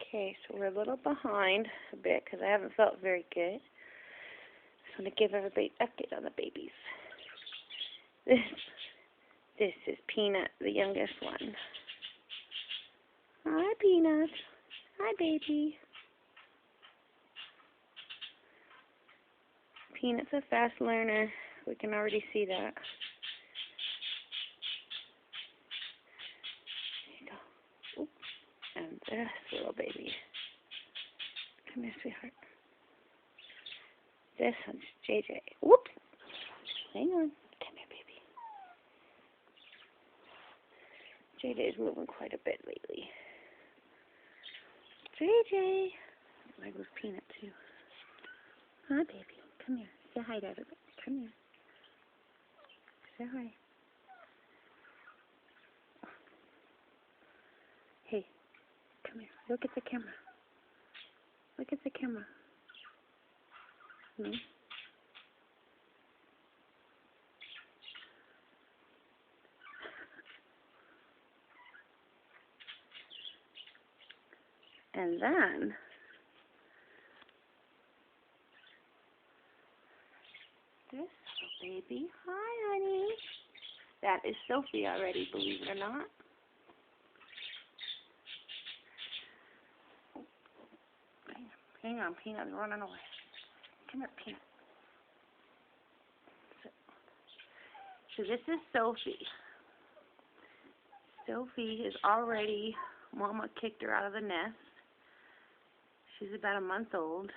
Okay, so we're a little behind a bit because I haven't felt very good. Just want to give everybody an update on the babies. This is Peanut, the youngest one. Hi, Peanut. Hi, baby. Peanut's a fast learner. We can already see that. There you go. Oop. And this little baby. Come here, sweetheart. This one's JJ. Whoops. Hang on. Come here, baby. JJ is moving quite a bit lately. JJ. I move Peanut too. Hi, baby. Come here. Say hi to everybody. Come here. Say hi. Hey, come here. Look at the camera. Look at the camera. Hmm? And then this little baby. Hi, honey. That is Sophie already, believe it or not. Hang on, Peanut's running away. Come here, Peanut. So this is Sophie. Sophie is already, Mama kicked her out of the nest. She's about a month old.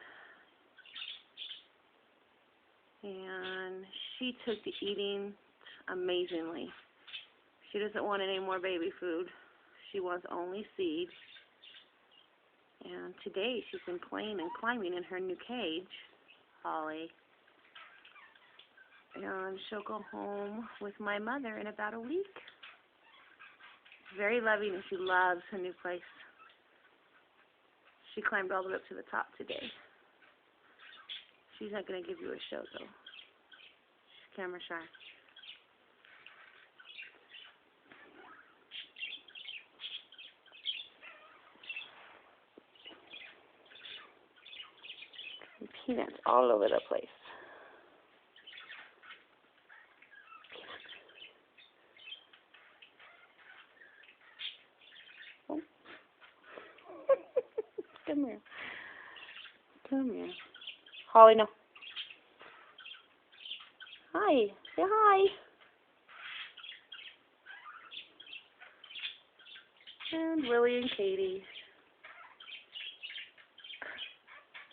And she took to eating amazingly. She doesn't want any more baby food. She wants only seed. And today she's been playing and climbing in her new cage, Holly. And she'll go home with my mother in about a week. Very loving, and she loves her new place. She climbed all the way up to the top today. She's not going to give you a show, though. She's camera shy. And Peanut's all over the place. Oh. Come here. Come here. Holly, no. Hi. Say hi. And Willie and Katie.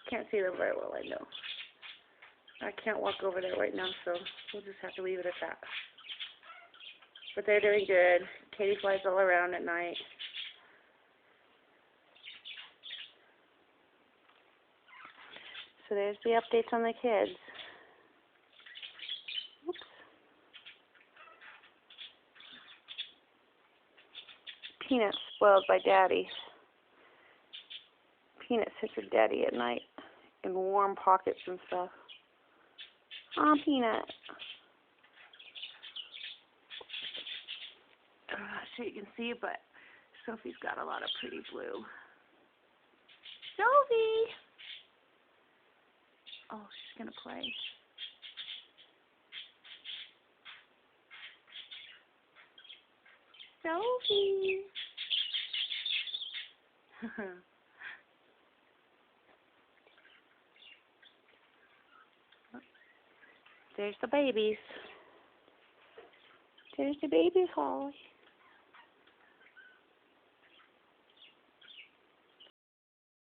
Can't see them very well, I know. I can't walk over there right now, so we'll just have to leave it at that. But they're doing good. Katie flies all around at night. So there's the updates on the kids. Oops. Peanut's spoiled by Daddy. Peanut sits with Daddy at night in warm pockets and stuff. Aw, Peanut. I'm not sure you can see it, but Sophie's got a lot of pretty blue. Sophie! Oh, she's going to play. Sophie! There's the babies. There's the babies, Holly.